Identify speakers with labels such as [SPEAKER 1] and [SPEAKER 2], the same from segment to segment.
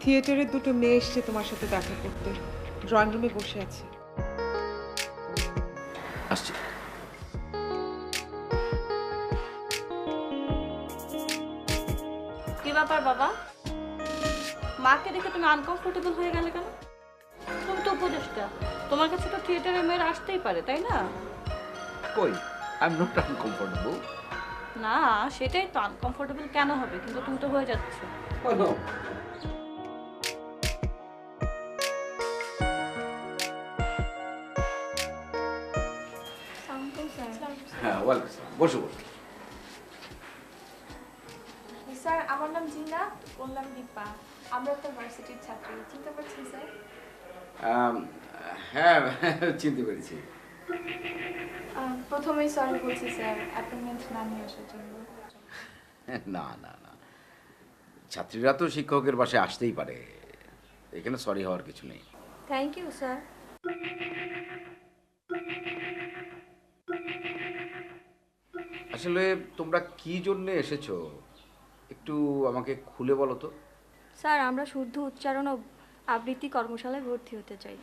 [SPEAKER 1] থিয়েটারের দুটো মেয়ে এসছে তোমার সাথে দেখা করতে, ড্রয়িং রুমে বসে আছে।
[SPEAKER 2] আসছি।
[SPEAKER 3] কি ব্যাপার বাবা, মাকে দেখে তুমি আনকমফোর্টেবল হয়ে গেলে কেন? তুমি তো উপদেষ্টা, তোমার কাছে তো থিয়েটারের মেয়েরা আসতেই পারে, তাই না?
[SPEAKER 2] কই, আই এম নট আনকমফোর্টেবল।
[SPEAKER 3] না, সেটাই তো, আনকমফোর্টেবল কেন হবে? কিন্তু তুমি তো হয়ে যাচ্ছ।
[SPEAKER 2] নো। হ্যাঁ, ওয়েলকাম। বসো বসো।
[SPEAKER 4] স্যার, আমার নাম জিনা, ওর নাম দীপা। আমরা তো ভার্সিটির ছাত্রী, চিনতে পারছেন স্যার?
[SPEAKER 2] হ্যাঁ, চিনতে পেরেছি।
[SPEAKER 4] প্রথমেই সরি বলছি স্যার, অ্যাপয়েন্টমেন্ট না নিয়ে আসার জন্য।
[SPEAKER 2] না না না, ছাত্রীরা তো শিক্ষকের বাসায় আসতেই পারে, এখানে সরি হওয়ার কিছু নেই।
[SPEAKER 4] Thank you sir.
[SPEAKER 2] আসলে তোমরা কি জন্য এসেছো একটু আমাকে খুলে বলো তো।
[SPEAKER 5] স্যার, আমরা শুদ্ধ উচ্চারণ ও আবৃত্তি কর্মশালায় ভর্তি হতে চাই।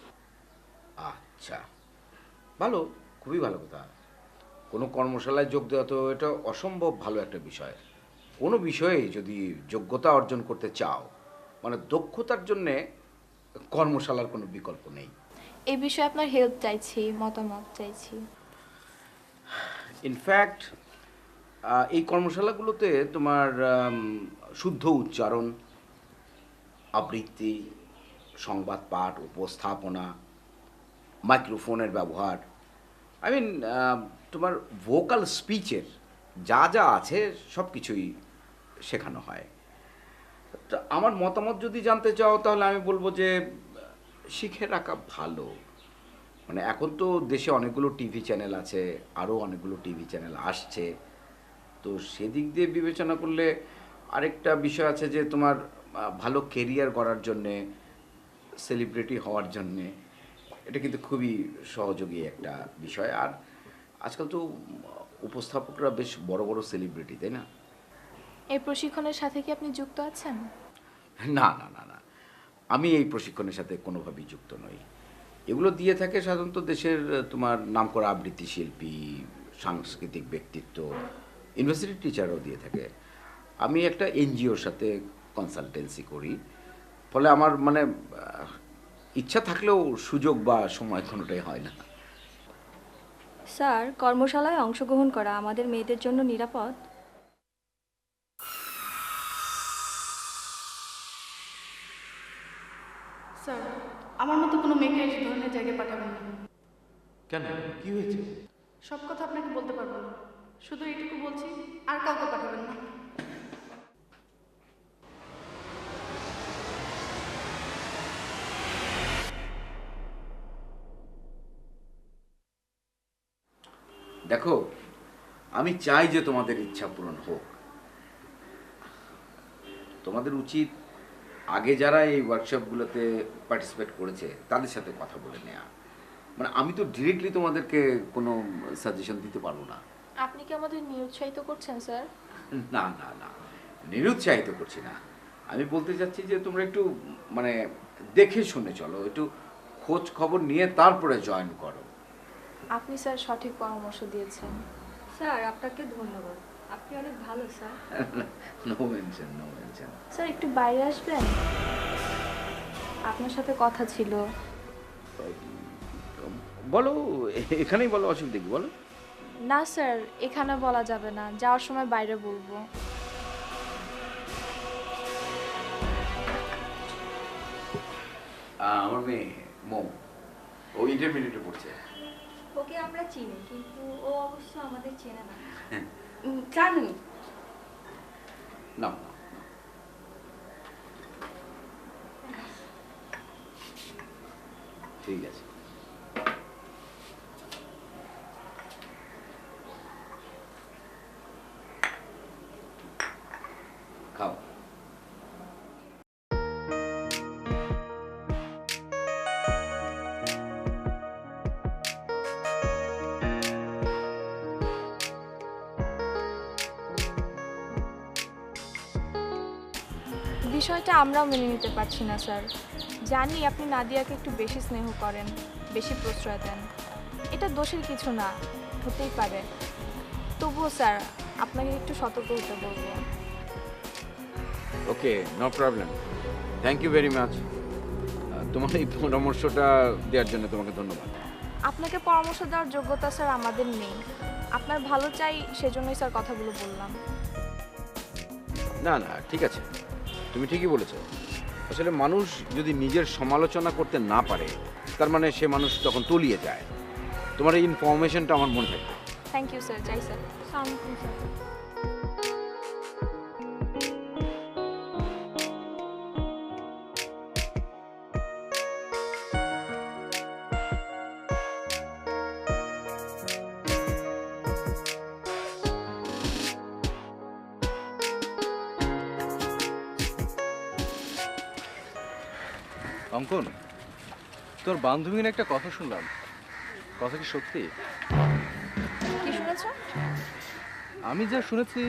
[SPEAKER 2] আচ্ছা, ভালো, খুবই ভালো কথা। কোনো কর্মশালায় যোগ দেওয়া তো এটা অসম্ভব ভালো একটা বিষয়। কোনো বিষয়ে যদি যোগ্যতা অর্জন করতে চাও, মানে দক্ষতার জন্যে কর্মশালার কোনো বিকল্প নেই।
[SPEAKER 4] এই বিষয়ে আপনার হেল্প চাইছি, মতামত চাইছি।
[SPEAKER 2] ইনফ্যাক্ট এই কর্মশালাগুলোতে তোমার শুদ্ধ উচ্চারণ, আবৃত্তি, সংবাদ পাঠ, উপস্থাপনা, মাইক্রোফোনের ব্যবহার, আই মিন তোমার ভোকাল স্পিচের যা যা আছে সব কিছুই শেখানো হয়। তা আমার মতামত যদি জানতে চাও তাহলে আমি বলবো যে শিখে রাখা ভালো। মানে এখন তো দেশে অনেকগুলো টিভি চ্যানেল আছে, আরও অনেকগুলো টিভি চ্যানেল আসছে, তো সেদিক দিয়ে বিবেচনা করলে আরেকটা বিষয় আছে যে তোমার ভালো কেরিয়ার করার জন্যে, সেলিব্রিটি হওয়ার জন্যে এটা কিন্তু খুবই সহযোগী একটা বিষয়। আর আজকাল তো উপস্থাপকরা বেশ বড় বড় সেলিব্রিটি, তাই না?
[SPEAKER 4] এই প্রশিক্ষণের সাথে কি আপনি যুক্ত আছেন?
[SPEAKER 2] না না না না, আমি এই প্রশিক্ষণের সাথে কোনোভাবেই যুক্ত নই। এগুলো দিয়ে থাকে সাধারণত দেশের তোমার নামকরা আবৃত্তি শিল্পী, সাংস্কৃতিক ব্যক্তিত্ব, ইউনিভার্সিটির টিচারও দিয়ে থাকে। আমি একটা এনজিওর সাথে কনসালটেন্সি করি, ফলে আমার মানে ইচ্ছা থাকলেও সুযোগ বা সময় কোনোটাই হয় না।
[SPEAKER 5] স্যার, কর্মশালায় অংশগ্রহণ করা আমাদের মেয়েদের জন্য নিরাপদ?
[SPEAKER 3] স্যার, আমার মতো কোনো মেয়েকে এই ধরনের জায়গায় পাঠাবেন না।
[SPEAKER 2] কেন, কি হয়েছে?
[SPEAKER 3] সব কথা আপনাকে বলতে পারবো না, শুধু এইটুকু বলছি, আর কাউকে পাঠাবেন না।
[SPEAKER 2] দেখো, আমি চাই যে তোমাদের ইচ্ছা পূরণ হোক। তোমাদের উচিত আগে যারা এই ওয়ার্কশপগুলোতে পার্টিসিপেট করেছে তাদের সাথে কথা বলে নেওয়া। মানে আমি তো ডিরেক্টলি তোমাদেরকে কোনো সাজেশন দিতে পারবো না।
[SPEAKER 4] আপনি কি আমাদের নিরুৎসাহিত করছেন স্যার?
[SPEAKER 2] না না না, নিরুৎসাহিত করছি না। আমি বলতে চাচ্ছি যে তোমরা একটু মানে দেখে শুনে চলো, একটু খোঁজ খবর নিয়ে তারপরে জয়েন করো।
[SPEAKER 4] আপনি স্যার সঠিক পরামর্শ দিয়েছেন।
[SPEAKER 5] স্যার, আপনাকে ধন্যবাদ, আপনি অনেক ভালো sir.
[SPEAKER 2] No mention, no mention.
[SPEAKER 4] Sir, একটু বাইরে আসবেন, আপনার সাথে কথা ছিল।
[SPEAKER 2] বলো, এখানেই বলো, অসুবিধা কি, বলো।
[SPEAKER 4] না স্যার, এখানে বলা যাবে না, যাওয়ার সময় বাইরে বলবো।
[SPEAKER 2] আমার মেয়ে মৌ, ও ইন্টারমিডিয়েটে পড়ছে।
[SPEAKER 5] ওকে আমরা চিনি, কিন্তু ও অবশ্য আমাদের চেনে না।
[SPEAKER 3] জানি।
[SPEAKER 2] না না, ঠিক আছে। খাও।
[SPEAKER 5] বিষয়টা আমরাও মেনে নিতে পারছি না স্যার। জানি আপনি নাদিয়াকে একটু বেশি স্নেহ করেন, বেশি প্রশ্রয় দেন। এটা দোষের কিছু না, হতেই পারে। তবুও স্যার আপনাকে একটু সতর্ক হতে বলবো।
[SPEAKER 6] Okay, no problem. Thank you very much. তোমার এই পরামর্শটা দেওয়ার জন্য তোমাকে ধন্যবাদ।
[SPEAKER 5] আপনাকে পরামর্শ দেওয়ার যোগ্যতা স্যার আমাদের নেই। আপনার ভালো চাই, সেজন্যই স্যার কথাগুলো বললাম।
[SPEAKER 6] না না, ঠিক আছে, তুমি ঠিকই বলেছো। আসলে মানুষ যদি নিজের সমালোচনা করতে না পারে, তার মানে সে মানুষ তখন তলিয়ে যায়। তোমার এই ইনফরমেশনটা আমার মনে থাকবে।
[SPEAKER 5] থ্যাংক ইউ স্যার, যাই স্যার। আসসালামু আলাইকুম স্যার।
[SPEAKER 7] অঙ্কন, তোর বান্ধবীর একটা কথা শুনলাম, কথা কি সত্যি?
[SPEAKER 5] কি শুনেছো?
[SPEAKER 7] আমি যা শুনেছি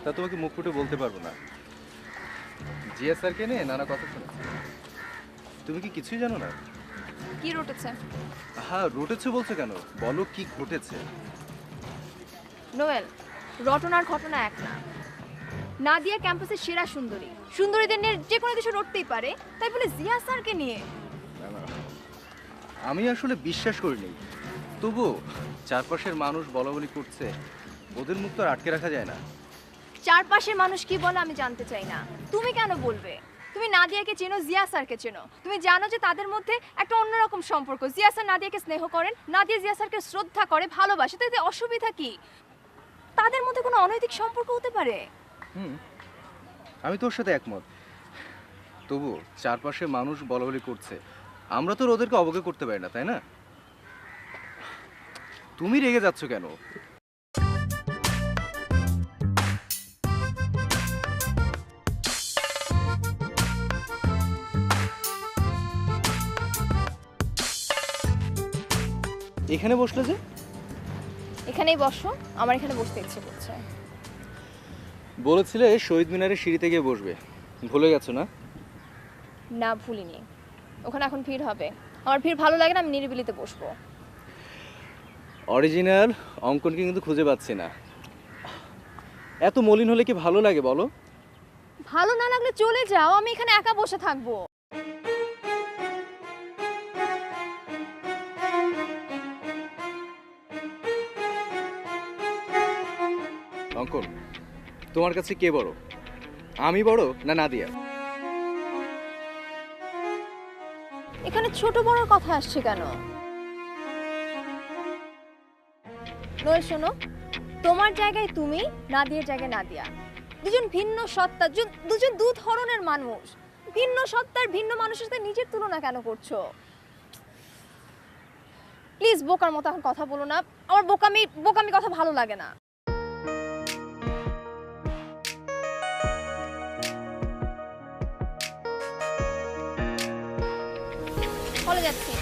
[SPEAKER 7] তা তোমাকে মুখ ফুটে বলতে পারবো না। জিয়া স্যারকে নিয়ে নানা কথা শুনেছি। তুমি কি কিছুই জানো না?
[SPEAKER 5] কি রটেছে?
[SPEAKER 7] হ্যাঁ, রটেছে বলছো কেন? বলো কি ঘটেছে।
[SPEAKER 8] নোয়েল, রটনার ঘটনা এক না। নাদিয়া ক্যাম্পাসের সেরা সুন্দরী, সুন্দরীদের নিয়ে যে কোনো কিছু রটতেই পারে, তাই বলে জিয়া স্যারকে নিয়ে?
[SPEAKER 7] না, না, আমি আসলে বিশ্বাস করিনি। তবু চারপাশের মানুষ বলা বলি করছে, ওদের মুখ তো আর আটকে রাখা যায় না।
[SPEAKER 8] চারপাশের মানুষ কি বলে আমি জানতে চাই না, তুমি কেন বলবে? তুমি নাদিয়াকে চেনো, জিয়া স্যারকে চেনো, তুমি জানো যে তাদের মধ্যে একটা অন্যরকম সম্পর্ক। জিয়া স্যার নাদিয়াকে স্নেহ করেন, নাদিয়া জিয়া স্যারকে শ্রদ্ধা করে, ভালোবাসে, তো এতে অসুবিধা কি? তাদের মধ্যে কোনো অনৈতিক সম্পর্ক হতে পারে?
[SPEAKER 7] আমি তোর সাথে একমত। তবু চারপাশে মানুষ বলা বলি করছে, আমরা তো ওদেরকে অবজ্ঞা করতে পারি না, তাই না? তুমি রেগে যাচ্ছ কেন? এখানে বসলে যে?
[SPEAKER 8] এখানেই বসো, আমার এখানে বসতে ইচ্ছে করছে।
[SPEAKER 7] বলেছিলে শহীদ মিনারের সিঁড়িতে গিয়ে বসবে, ভুলে গেছো না?
[SPEAKER 8] না, ভুলিনি। ওখানে এখন ভিড় হবে, আমার ভিড় ভালো লাগে না, আমি নিরিবিলিতে বসবো।
[SPEAKER 7] অরিজিনাল অঙ্কনকে কিন্তু খুঁজে পাচ্ছি না। এত মলিন হলে কি ভালো লাগে বলো?
[SPEAKER 8] ভালো না লাগলে চলে যাও, আমি এখানে একা বসে থাকবো।
[SPEAKER 7] অঙ্কন, তোমার কাছে কে বড়, আমি বড় না নাদিয়া?
[SPEAKER 8] এখানে ছোট বড় কথা আসছে কেন? নোয়েল শোনো, তোমার জায়গায় তুমি, নাদিয়ার জায়গায় নাদিয়া। দুজন ভিন্ন সত্তা, দুজন দু ধরনের মানুষ। ভিন্ন সত্তার ভিন্ন মানুষের সাথে নিজের তুলনা কেন করছো? প্লিজ বোকার মতো এখন কথা বলো না, আমার বোকামি কথা ভালো লাগে না। চলে যাচ্ছি।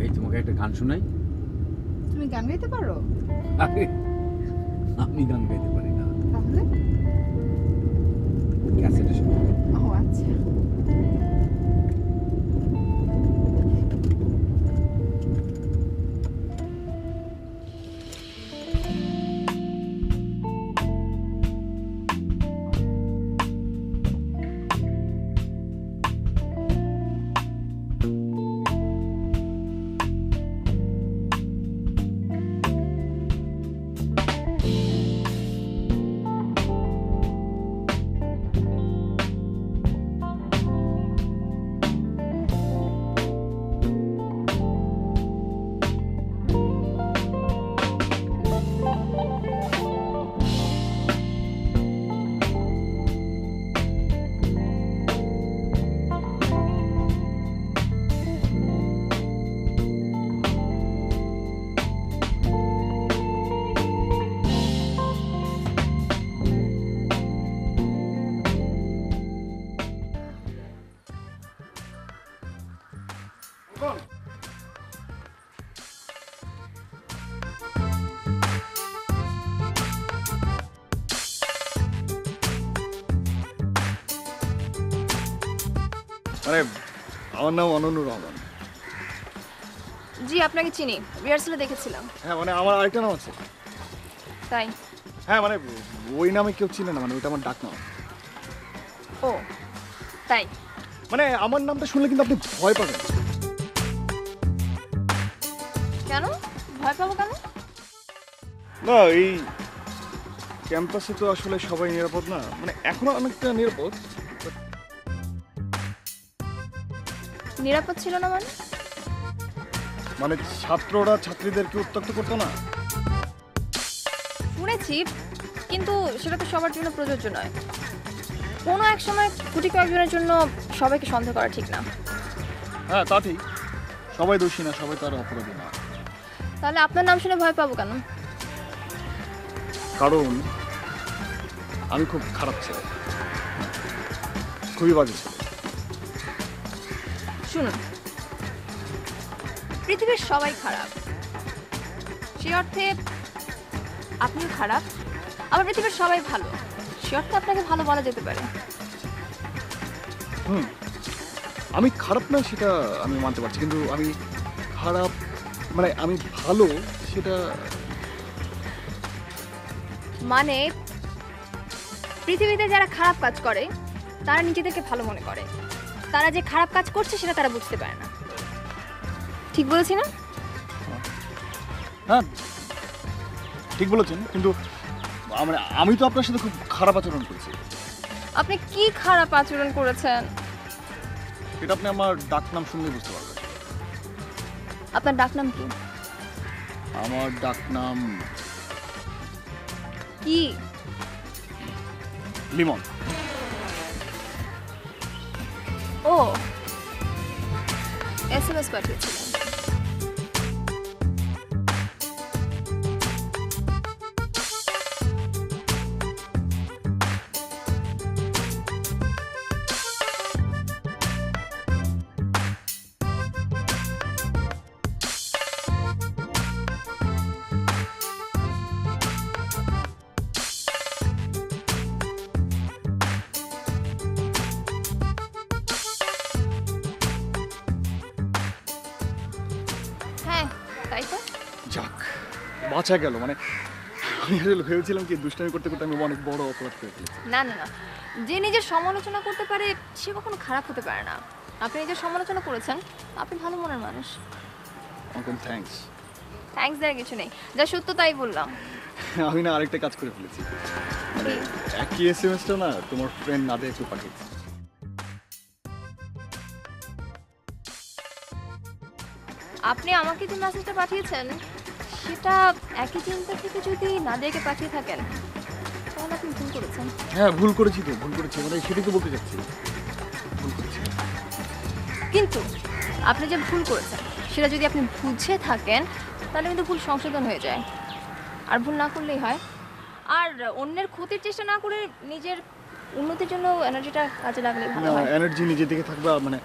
[SPEAKER 6] এই তোমাকে একটা গান শোনাই।
[SPEAKER 1] তুমি গান গাইতে পারো?
[SPEAKER 6] আরে, আমি গান গাইতে পারি না।
[SPEAKER 1] তাহলে?
[SPEAKER 6] ক্যাসেটে শোনো।
[SPEAKER 1] ও আচ্ছা।
[SPEAKER 9] অঙ্কন মানে আমার নাম অনন্যর রহমান।
[SPEAKER 8] জি আপনাকে চিনি, রিহার্সালে দেখেছিলাম।
[SPEAKER 9] হ্যাঁ মানে আমার আরেকটা নাম আছে।
[SPEAKER 8] তাই?
[SPEAKER 9] হ্যাঁ মানে ওই নামে কেউ চিনে না, মানে ওইটা আমার ডাক নাম।
[SPEAKER 8] ও তাই?
[SPEAKER 9] মানে আমার নামটা শুনলে কিন্তু আপনি ভয় পাবেন।
[SPEAKER 8] কেন ভয় পাবো কেন?
[SPEAKER 9] না এই ক্যাম্পাসে তো আসলে সবাই নিরাপদ না, মানে এখনো অনেকটা নিরাপদ।
[SPEAKER 8] নিরাপদ ছিল না মানে?
[SPEAKER 9] মানে ছাত্ররা ছাত্রীদেরকে উত্ত্যক্ত করতো না।
[SPEAKER 8] শুনেছি, কিন্তু সেটা তো সবার জন্য প্রযোজ্য নয়। কোনো এক সময় গুটি কয়েকজনের জন্য সবাইকে সন্দেহ করা ঠিক না।
[SPEAKER 9] হ্যাঁ তা ঠিক, সবাই দোষী না, সবাই তার অপরাধী না।
[SPEAKER 8] তাহলে আপনার নাম শুনে ভয় পাবো কেন?
[SPEAKER 9] কারণ আমি খুব খারাপ ছেলে, খুবই বাজে ছেলে।
[SPEAKER 8] শুনুন, পৃথিবীর সবাই খারাপ, সে অর্থে আপনিও খারাপ। আবার পৃথিবীর সবাই ভালো, সে অর্থে আপনাকে ভালো বলা যেতে পারে।
[SPEAKER 9] আমি খারাপ না সেটা আমি মানতে পারছি, কিন্তু আমি খারাপ মানে আমি ভালো সেটা
[SPEAKER 8] মানে পৃথিবীতে যারা খারাপ কাজ করে তারা নিজেদেরকে ভালো মনে করে, তারা যে খারাপ কাজ করছে সেটা তারা বুঝতে পারে না। ঠিক বলেছি না?
[SPEAKER 9] হ্যাঁ ঠিক বলেছেন, কিন্তু মানে আমি তো আপনার সাথে খুব খারাপ আচরণ করছি।
[SPEAKER 8] আপনি কি খারাপ আচরণ করেছেন?
[SPEAKER 9] এটা আপনি আমার ডাক নাম শুনলে বুঝতে পারবেন।
[SPEAKER 8] আপনার ডাক নাম কি?
[SPEAKER 9] আমার ডাক নাম
[SPEAKER 8] কি?
[SPEAKER 9] লিমন।
[SPEAKER 8] ও SMS পাঠিয়েছিলেন। হ্যাঁ তাই তো।
[SPEAKER 9] যাক বাঁচা গেল, মানে আমি আসলে ভেবেছিলাম কি দুষ্টামি করতে করতে আমি অনেক বড় অপরাধ করে ফেলেছি।
[SPEAKER 8] না না না, যে নিজের সমালোচনা করতে পারে সে কখনো খারাপ হতে পারে না। আপনি নিজের সমালোচনা করেছেন, আপনি ভালো মনের মানুষ।
[SPEAKER 9] অঙ্কন থ্যাঙ্কস।
[SPEAKER 8] থ্যাঙ্কস দেওয়ার কিছু নেই, যা সত্য তাই বললাম।
[SPEAKER 9] আমি না আরেকটা কাজ করে ফেলেছি, মানে একই SMS-টা না তোমার ফ্রেন্ড নাদে একটু পাঠিয়েছি।
[SPEAKER 8] আপনি আমাকে যে মেসেজটা পাঠিয়েছেন সেটা একই চিন্তা থেকে যদি নাদিয়াকে পাঠিয়ে থাকেন তাহলে আপনি ভুল করেছেন।
[SPEAKER 9] হ্যাঁ ভুল করেছি তো, ভুল করেছি, মানে সেটাই তো বলতে চাচ্ছি, ভুল করেছি।
[SPEAKER 8] কিন্তু আপনি যে ভুল করেছেন সেটা যদি আপনি বুঝে থাকেন তাহলে কিন্তু ভুল সংশোধন হয়ে যায়, আর ভুল না করলেই হয়। আর অন্যের ক্ষতির চেষ্টা না করে নিজের উন্নতির জন্য এনার্জিটা কাজে লাগলে ভালো হয়।
[SPEAKER 9] এনার্জি নিজে দিকে থাকবে, আর মানে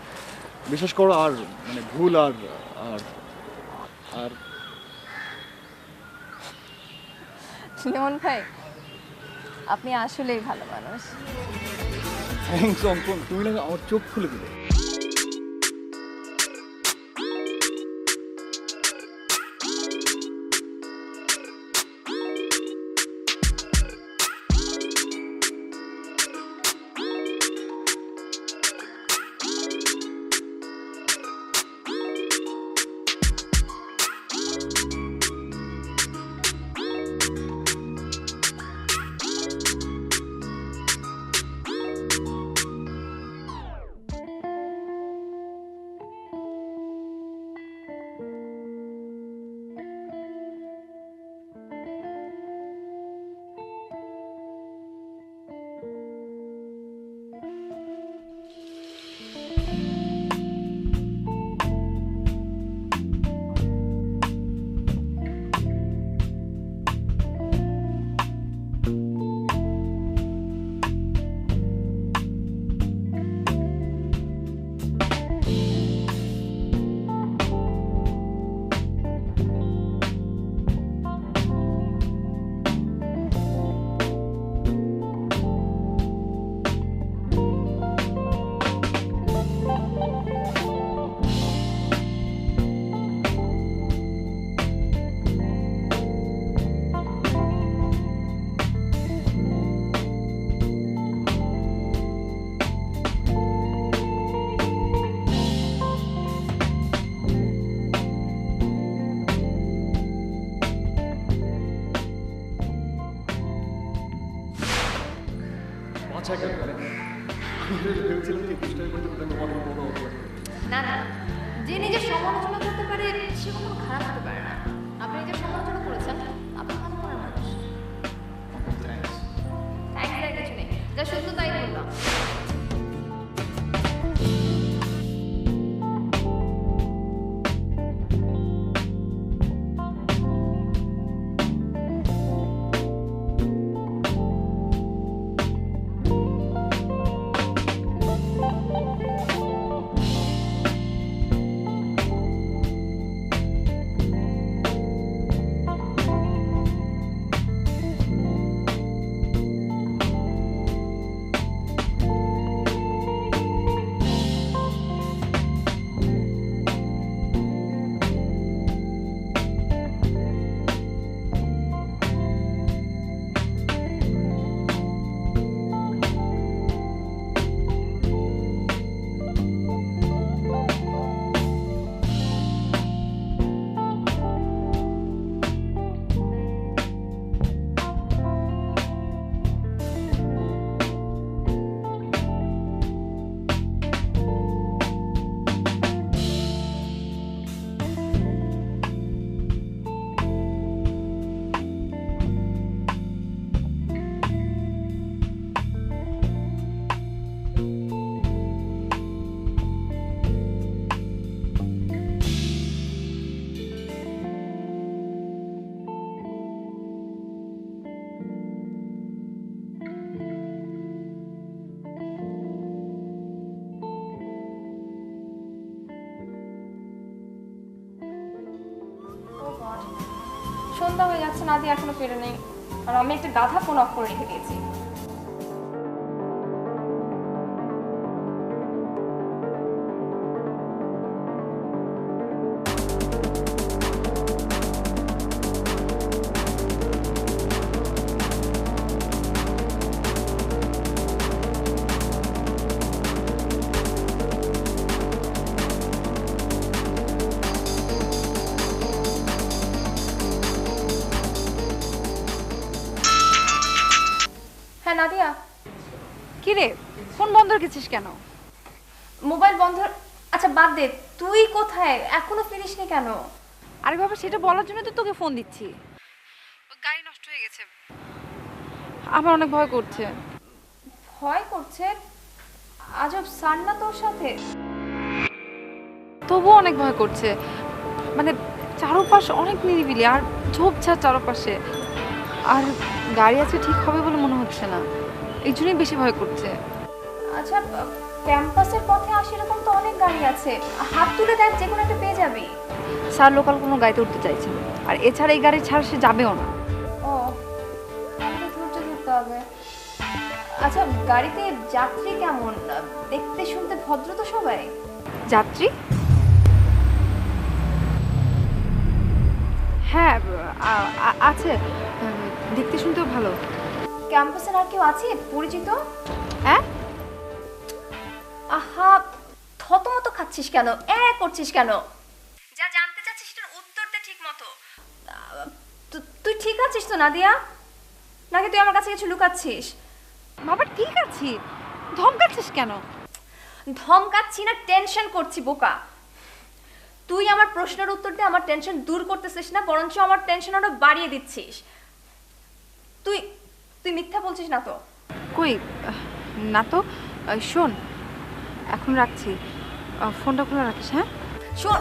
[SPEAKER 9] বিশ্বাস করো, আর মানে ভুল আর আর আর
[SPEAKER 8] লিমন ভাই, আপনি আসলেই ভালো মানুষ।
[SPEAKER 9] থ্যাঙ্কস অঙ্কন, তুমি না আমার চোখ খুলে দিলে। ভেবেছিলাম যে 21 টাকা করে আমি অনেক বড় হতে পারি।
[SPEAKER 8] না না, যে নিজের সমালোচনা করতে পারে সে কখনো খারাপ হতে পারে না। আপনি নিজের সমালোচনা করেছেন, আপনি ভালো করার মানুষ।
[SPEAKER 9] থ্যাঙ্কস।
[SPEAKER 8] থ্যাংকস এর কিছু নেই, যা শুধু তাই বললাম। সন্ধ্যা হয়ে যাচ্ছে, নাদিয়া এখনো ফিরে নেই, আর আমি একটা গাধা ফোন অফ করে রেখে দিয়েছি। হ্যাঁ নাদিয়া।
[SPEAKER 5] কি রে, ফোন বন্ধ রেখেছিস কেন?
[SPEAKER 8] মোবাইল বন্ধ। আচ্ছা বাদ দে, তুই কোথায়? এখনো ফিরিসনি কেন?
[SPEAKER 5] আরে বাবা, সেটা বলার জন্য তো তোকে ফোন দিচ্ছি। গাড়ি নষ্ট হয়ে গেছে, আমার অনেক ভয় করছে।
[SPEAKER 8] ভয় করছে? আজব স্যার না তোর সাথে?
[SPEAKER 5] তবুও অনেক ভয় করছে, মানে চারপাশ অনেক নিরিবিলি আর ঝোপঝাড় চারপাশে, আর গাড়ি আজকে ঠিক হবে বলে মনে হচ্ছে না, এই জন্যই বেশি ভয় করছে।
[SPEAKER 8] আচ্ছা ক্যাম্পাসের পথে আসে এরকম তো অনেক গাড়ি আছে, হাত তুলে দেখ, যে কোনো একটা পেয়ে যাবি।
[SPEAKER 5] স্যার লোকাল কোনো গাড়িতে উঠতে চাইছে না, আর এছাড়া এই গাড়ি ছাড়া সে যাবেও না।
[SPEAKER 8] ও, তাহলে ধৈর্য ধরতে হবে। আচ্ছা গাড়িতে যাত্রী কেমন? দেখতে শুনতে ভদ্র তো সবাই?
[SPEAKER 5] যাত্রী? হ্যাঁ আছে, দেখতে শুনতেও ভালো।
[SPEAKER 8] ক্যাম্পাসের আর কেউ আছে পরিচিত?
[SPEAKER 5] হ্যাঁ।
[SPEAKER 8] আহা, থতমত খাচ্ছিস কেন, করছিস কেন? যা জানতে চাচ্ছিস সেটার উত্তর দে ঠিক মতো। তুই ঠিক আছিস তো নাদিয়া, নাকি তুই আমার কাছে কিছু লুকাচ্ছিস?
[SPEAKER 5] বাবা ঠিক আছি, ধমকাচ্ছিস কেন?
[SPEAKER 8] ধমকাচ্ছি না, টেনশন করছি বোকা। তুই আমার প্রশ্নের উত্তর দিয়ে আমার টেনশন দূর করতেছিস না, বরঞ্চ আমার টেনশন আরো বাড়িয়ে দিচ্ছিস। তুই তুই মিথ্যা বলছিস না তো?
[SPEAKER 5] কই না তো। শোন, এখন রাখছি, ফোনটা খোলা রাখিস। হ্যাঁ
[SPEAKER 8] শোন,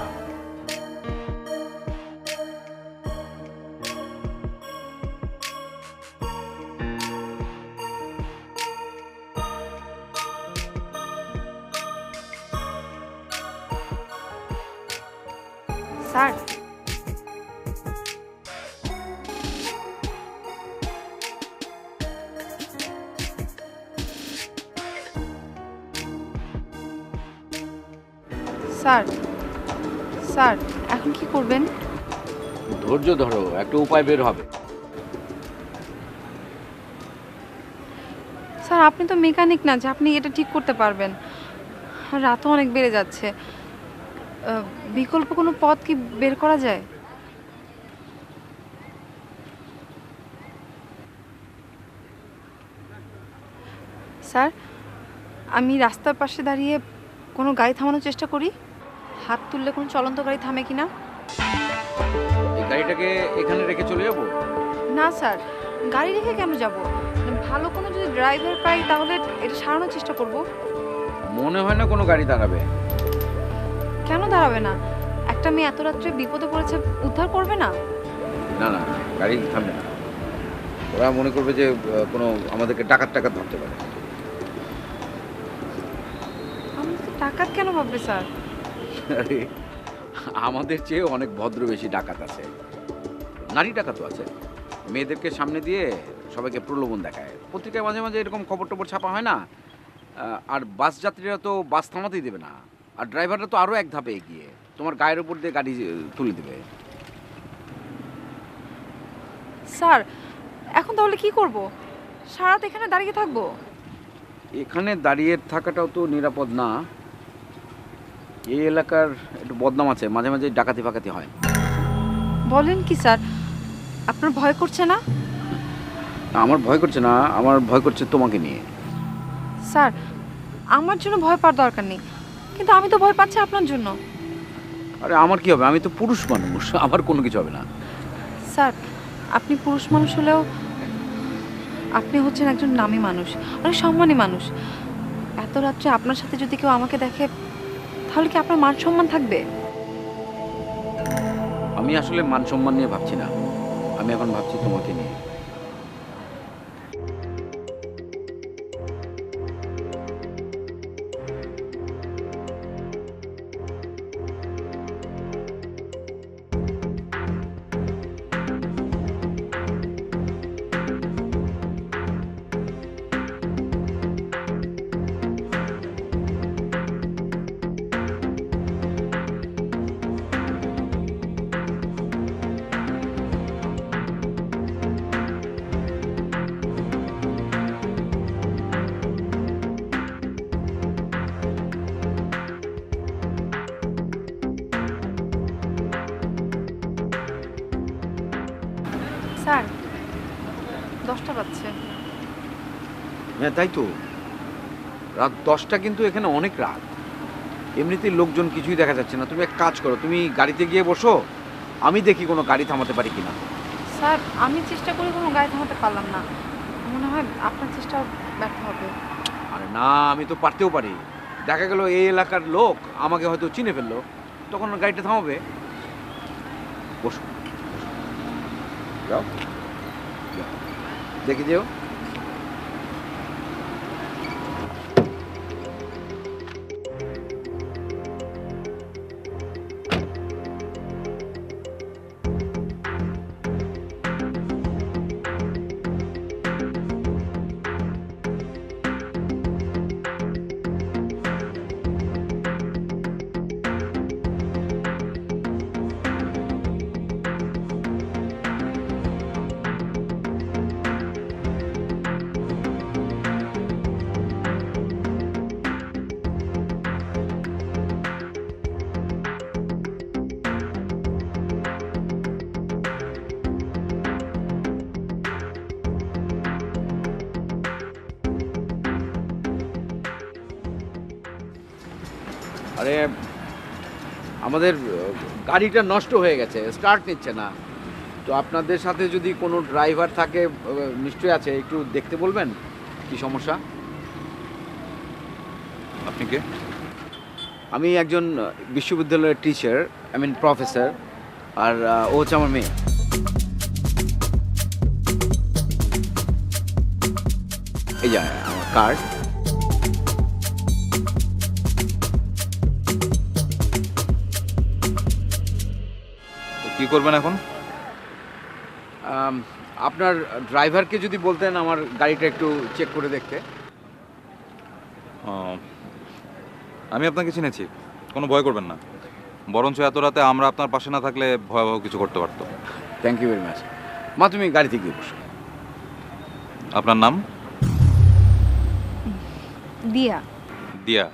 [SPEAKER 5] স্যার। স্যার, স্যার এখন কি করবেন?
[SPEAKER 6] ধৈর্য ধরো, একটা উপায় বের হবে।
[SPEAKER 5] স্যার আপনি তো মেকানিক না যে আপনি এটা ঠিক করতে পারবেন, রাতও অনেক বেড়ে যাচ্ছে, বিকল্প কোনো পথ কি বের করা যায়? স্যার,
[SPEAKER 10] আমি রাস্তার পাশে দাঁড়িয়ে কোনো গাড়ি থামানোর চেষ্টা করি, হাত তুললে কোনো চলন্ত গাড়ি থামে কি না?
[SPEAKER 6] এই গাড়িটাকে এখানে রেখে চলে যাবো?
[SPEAKER 10] না স্যার, গাড়ি রেখে কেন যাব? ভালো কোনো যদি ড্রাইভার পাই তাহলে এটা সারানোর চেষ্টা করব।
[SPEAKER 6] মনে হয় না কোনো গাড়ি দাঁড়াবে।
[SPEAKER 10] কেন দাঁড়াবে না? একটা মেয়ে এত রাত্রে বিপদে পড়েছে, উদ্ধার করবে না?
[SPEAKER 6] না না, গাড়ি থামবে না। ওরা মনে করবে যে কোনো আমাদেরকে ডাকাত ধরতে পারে।
[SPEAKER 10] আমি তো ডাকাত কেন ভাববে স্যার?
[SPEAKER 6] আরে, আমাদের চেয়ে অনেক ভদ্র বেশি ডাকাত আছে, নারী ডাকাতও আছে। মেয়েদেরকে সামনে দিয়ে সবাইকে প্রলোভন দেখায়। পত্রিকায় মাঝে মাঝে এরকম খবর টবর ছাপা হয় না? আর বাস যাত্রীরা তো বাস থামাতেই দেবে না, আর ড্রাইভাররা তো আরও এক ধাপে এগিয়ে তোমার গায়ের উপর দিয়ে গাড়ি তুলে দেবে।
[SPEAKER 10] স্যার, এখন তাহলে কি করব? সারা রাত এখানে দাঁড়িয়ে থাকবো?
[SPEAKER 6] এখানে দাঁড়িয়ে থাকাটাও তো নিরাপদ না। এই এলাকার একটু বদনাম আছে, মাঝে মাঝে ডাকাতি ফাকাতি হয়।
[SPEAKER 10] বলেন কি স্যার? আপনার ভয় করছে না?
[SPEAKER 6] আমার ভয় করছে না, আমার ভয় করছে তোমাকে নিয়ে।
[SPEAKER 10] স্যার, আমার জন্য ভয় পাওয়ার দরকার নেই, কিন্তু আমি তো ভয় পাচ্ছি আপনার জন্য।
[SPEAKER 6] আরে আমার কি হবে, আমি তো পুরুষ মানুষ, আমার কোনো কিছু হবে না।
[SPEAKER 10] স্যার, আপনি পুরুষ মানুষ হলেও আপনি হচ্ছেন একজন নামী মানুষ, অনেক সম্মানী মানুষ। এত রাত্রে আপনার সাথে যদি কেউ আমাকে দেখে তাহলে কি আপনার মান সম্মান থাকবে?
[SPEAKER 6] আমি আসলে মান সম্মান নিয়ে ভাবছি না, আমি এখন ভাবছি তোমাকে নিয়ে।
[SPEAKER 10] স্যার, 10টা বাজছে।
[SPEAKER 6] হ্যাঁ তাই তো, রাত 10টা কিন্তু এখানে অনেক রাত। এমনিতেই লোকজন কিছুই দেখা যাচ্ছে না। তুমি এক কাজ করো, তুমি গাড়িতে গিয়ে বসো, আমি দেখি কোনো গাড়ি থামাতে পারি কিনা।
[SPEAKER 10] স্যার, আমি চেষ্টা করে কোনো গাড়ি থামাতে পারলাম না, মনে হয় আপনার চেষ্টা ব্যর্থ হবে।
[SPEAKER 6] আরে না, আমি তো পারতেও পারি। দেখা গেল এই এলাকার লোক আমাকে হয়তো চিনে ফেললো, তখন গাড়িটা থামাবে। বসো, যাও যাও, দেখে যেও। আরে আমাদের গাড়িটা নষ্ট হয়ে গেছে, স্টার্ট নিচ্ছে না। তো আপনাদের সাথে যদি কোনো ড্রাইভার থাকে, নিশ্চয়ই আছে, একটু দেখতে বলবেন কি সমস্যা।
[SPEAKER 7] আপনি কে?
[SPEAKER 6] আমি একজন বিশ্ববিদ্যালয়ের টিচার, আই মিন প্রফেসর, আর ও হচ্ছে আমার মেয়ে। এই যে আমার কার্ড।
[SPEAKER 7] কি করবেন এখন?
[SPEAKER 6] আপনার ড্রাইভারকে যদি বলতেন আমার গাড়িটা একটু চেক করে দেখতে।
[SPEAKER 7] আমি আপনাকে চিনেছি, কোনো ভয় করবেন না। বরঞ্চ এত রাতে আমরা আপনার পাশে না থাকলে ভয়াবহ কিছু করতে পারতো।
[SPEAKER 6] Thank you very much. মা, তুমি গাড়িতে গিয়ে বসো।
[SPEAKER 7] আপনার নাম?
[SPEAKER 10] দিয়া।
[SPEAKER 7] দিয়া,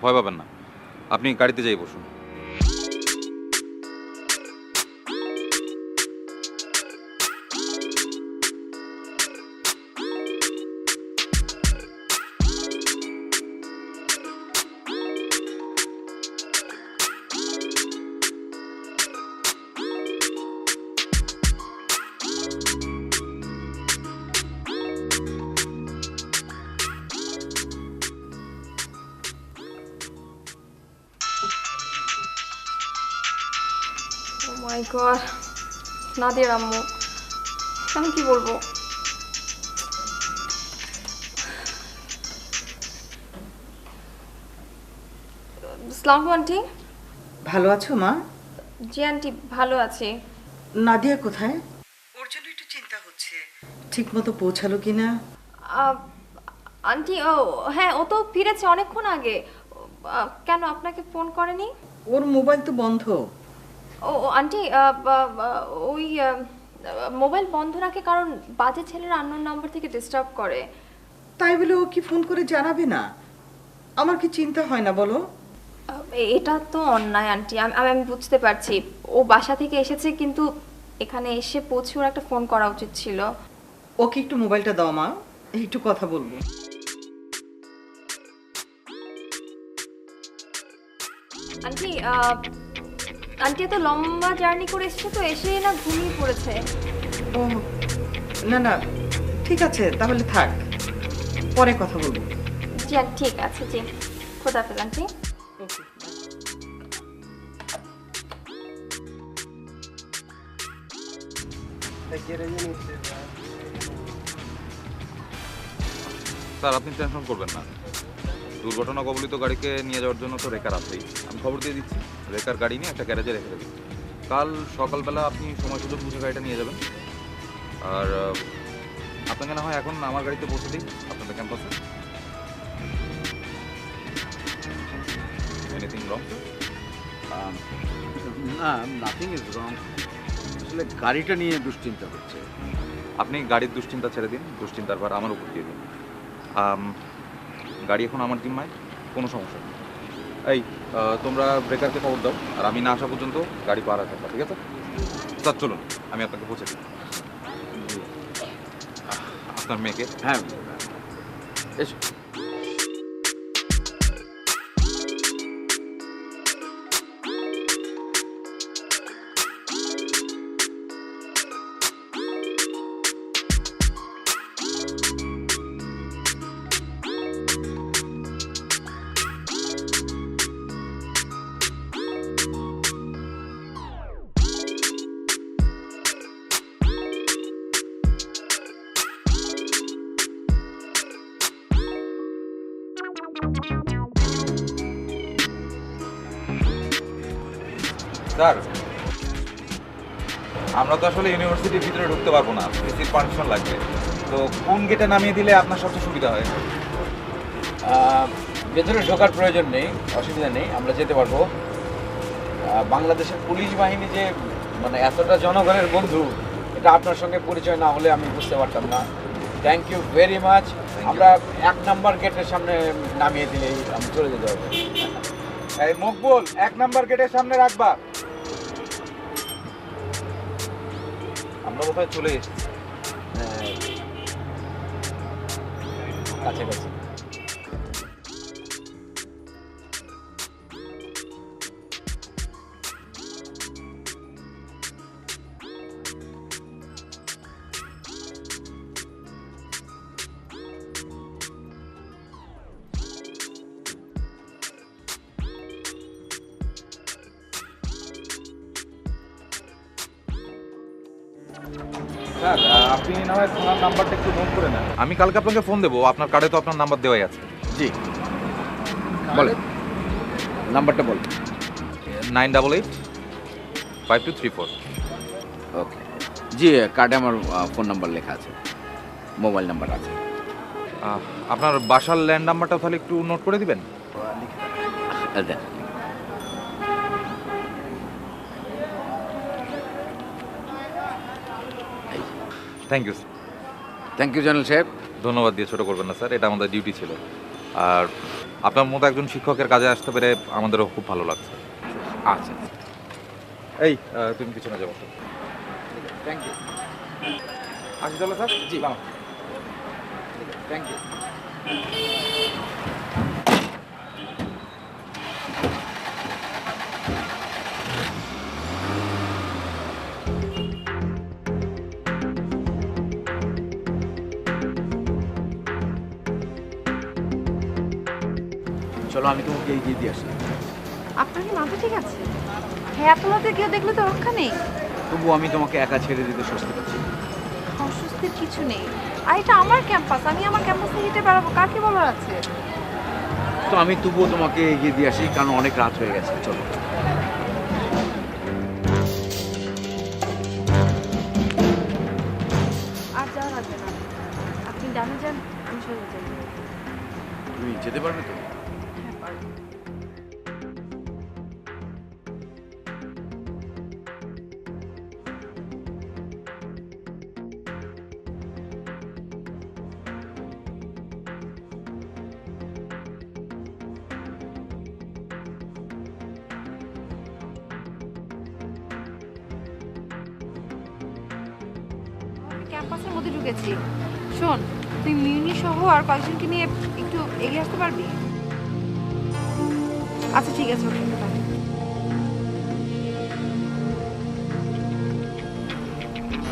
[SPEAKER 7] ভয় পাবেন না, আপনি গাড়িতে যাই বসুন।
[SPEAKER 8] মাই গড, নাদিয়ার আম্মু, আমি কি বলবো? আসসালামু আন্টি।
[SPEAKER 11] ভালো আছো মা?
[SPEAKER 8] জি আন্টি, ভালো আছি।
[SPEAKER 11] নাদিয়া কোথায়? ওর জন্য একটু চিন্তা হচ্ছে, ঠিক মতো পৌঁছালো কিনা।
[SPEAKER 8] আন্টি, ও হ্যাঁ, ও তো ফিরেছে অনেকক্ষণ আগে। কেন, আপনাকে ফোন করেনি?
[SPEAKER 11] ওর মোবাইল তো বন্ধ।
[SPEAKER 8] ও আন্টি, ওই মোবাইল বন্ধ রাখে কারণ বাজে ছেলেরা আননোন নাম্বার থেকে ডিস্টার্ব করে।
[SPEAKER 11] তাই বলে ও কি ফোন করে জানাবে না? আমার কি চিন্তা হয় না বলো?
[SPEAKER 8] এটা তো অন্যায় আন্টি, আমি বুঝতে পারছি। ও বাসা থেকে এসেছে, কিন্তু এখানে এসে পৌঁছে ওর একটা ফোন করা উচিত ছিল।
[SPEAKER 11] ওকে একটু মোবাইলটা দাও মা, একটু কথা বলবো।
[SPEAKER 8] আন্টি, আন্টি এত লম্বা জার্নি করে এসেছে তো, এসে না ঘুমিয়ে পড়েছে।
[SPEAKER 11] ও না না, ঠিক আছে তাহলে থাক, পরে কথা বলবো।
[SPEAKER 8] জি ঠিক আছে, জি খোদাফেজ আন্টি।
[SPEAKER 12] স্যার আপনি টেনশন করবেন না, দুর্ঘটনা কবলিত গাড়িকে নিয়ে যাওয়ার জন্য তো রেকার আছেই। আমি খবর দিয়ে দিচ্ছি, রেকার গাড়ি নিয়ে একটা গ্যারেজে রেখে দেবেন। কাল সকালবেলা আপনি সময় সুযোগ বুঝে গাড়িটা নিয়ে যাবেন। আর আপনাকে না হয় এখন আমার গাড়িতে পৌঁছে দিই আপনাদের ক্যাম্পাসে। Anything wrong?
[SPEAKER 6] না, নাথিং ইজ রং। আসলে গাড়িটা নিয়ে দুশ্চিন্তা হচ্ছে।
[SPEAKER 12] আপনি গাড়ির দুশ্চিন্তা ছেড়ে দিন, দুশ্চিন্তার ভার আমার উপর দিয়ে দিন। গাড়ি এখন আমার জিম্মায়, কোনো সমস্যা নেই। এই তোমরা ব্রেকারকে খবর দাও, আর আমি না আসা পর্যন্ত গাড়ি পার রাখা, ঠিক আছে? স্যার চলুন, আমি আপনাকে পৌঁছে দিই। আপনার মেয়েকে?
[SPEAKER 6] হ্যাঁ এসো।
[SPEAKER 12] স্যার আমরা তো আসলে ইউনিভার্সিটির ভিতরে ঢুকতে পারবো না, এসির পারমিশন লাগবে। তো কোন গেটে নামিয়ে দিলে আপনার সবচেয়ে সুবিধা হয়?
[SPEAKER 2] ভেতরে ঢোকার প্রয়োজন নেই, অসুবিধা নেই, আমরা যেতে পারবো। বাংলাদেশের পুলিশ বাহিনী যে মানে এতটা জনগণের বন্ধু, এটা আপনার সঙ্গে পরিচয় না হলে আমি বুঝতে পারতাম না। Thank you very much. আমরা 1 নাম্বার গেটের সামনে নামিয়ে দিলেই আমি চলে যেতে পারবো।
[SPEAKER 12] এই মকবুল, 1 নাম্বার গেটের সামনে রাখবা। আমরা কোথায় চলে এসেছি?
[SPEAKER 2] কাছাকাছি।
[SPEAKER 12] স্যার আপনি না হয় ফোনের নাম্বারটা একটু নোট করে নেন। আমি কালকে আপনাকে ফোন দেবো, আপনার কার্ডে তো আপনার নাম্বার দেওয়াই আছে।
[SPEAKER 6] জি বলেন, নাম্বারটা বল।
[SPEAKER 12] 98852334।
[SPEAKER 2] ওকে জি, কার্ডে আমার ফোন নাম্বার লেখা আছে, মোবাইল নাম্বার আছে।
[SPEAKER 12] আপনার বাসার ল্যান্ড নাম্বারটাও তাহলে একটু নোট করে দিবেন।
[SPEAKER 2] দেন।
[SPEAKER 12] Thank you.
[SPEAKER 2] Thank you general সাহেব।
[SPEAKER 12] ধন্যবাদ দিয়ে ছোটো করবেন না স্যার, এটা আমাদের ডিউটি ছিল। আর আপনার মতো একজন শিক্ষকের কাজে আসতে পেরে আমাদেরও খুব ভালো লাগছে।
[SPEAKER 2] আচ্ছা
[SPEAKER 12] এই তুমি পিছনে যাবো।
[SPEAKER 2] Thank you.
[SPEAKER 12] আসি তাহলে স্যার।
[SPEAKER 2] G thank you. চলো আমি তোমাকে এগিয়ে দিয়ে আসি।
[SPEAKER 10] আপনার কি মাথা ঠিক আছে? হ্যাঁ, এত রাতে কেউ দেখলে তো রক্ষা নেই।
[SPEAKER 6] তবু আমি তোমাকে একা ছেড়ে দিতে স্বস্তি পাচ্ছি না।
[SPEAKER 10] অস্বস্তির কিছু নেই। আর এটা আমার ক্যাম্পাস, আমি আমার ক্যাম্পাসে হেঁটে বেড়াবো, কাকে বলার আছে?
[SPEAKER 6] তো আমি তবুও তোমাকে এগিয়ে দিয়ে আসি, কারণ অনেক রাত হয়ে গেছে। চলো।
[SPEAKER 10] আর যাওয়া লাগবে না, আপনি ডানে যান, আমি সোজা যাই।
[SPEAKER 6] তুমি যেতে পারবে তো?
[SPEAKER 10] হ্যাঁ, পারবো। ক্যাম্পাসের মধ্যে ঢুকেছি। শোন, তুই মিউনি সহ আর কয়েকজনকে নিয়ে একটু এগিয়ে আসতে পারবি? আচ্ছা ঠিক আছে, ওকে বাই।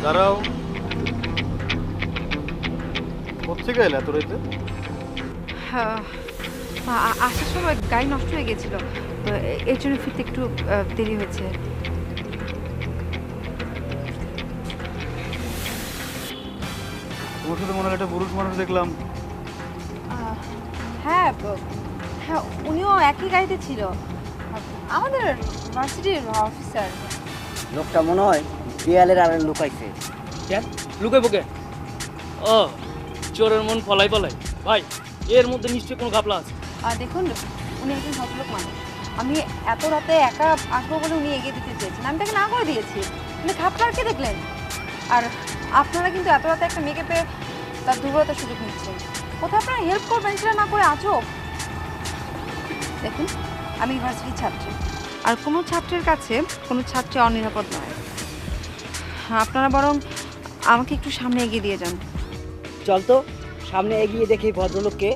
[SPEAKER 9] দাঁড়াও, কোথেকে এলে এত রাইতে?
[SPEAKER 10] আসার সময় গাড়ি নষ্ট হয়ে গেছিল, তো এর জন্য ফিরতে একটু দেরি হয়েছে।
[SPEAKER 9] তোমার সাথে মনে হয় একটা পুরুষ মানুষ দেখলাম।
[SPEAKER 10] হ্যাঁ হ্যাঁ, উনিও একই গাড়িতে ছিল, আমাদের ভার্সিটির অফিসার।
[SPEAKER 13] লোকটা মনে হয় দেয়ালের আড়ে লুকাইছে।
[SPEAKER 14] কেন লুকাইবো কেন? ও, চোরের মন পলাই পলাই। ভাই, এর মধ্যে নিশ্চয়ই কোনো ঘাপলা আছে।
[SPEAKER 10] দেখুন, উনি একজন ভদ্রলোক মানুষ। আমি এত রাতে একা আসবো বলে উনি এগিয়ে দিতে চেয়েছেন, আমি তাকে না করে দিয়েছি। উনি খাপটারকে দেখলেন। আর আপনারা কিন্তু এত রাতে একটা মেয়েকে পেয়ে তার দুর্বলতার সুযোগ নিচ্ছেন। কোথাও আপনারা হেল্প করবেন সেটা না করে আজব। দেখুন, আমি ইউনিভার্সিটির ছাত্রী, আর কোনো ছাত্রের কাছে কোনো ছাত্রী অনিরাপদ নয়। আপনারা বরং আমাকে একটু সামনে এগিয়ে দিয়ে যান।
[SPEAKER 13] চল তো, সামনে এগিয়ে দেখি ভদ্রলোককে।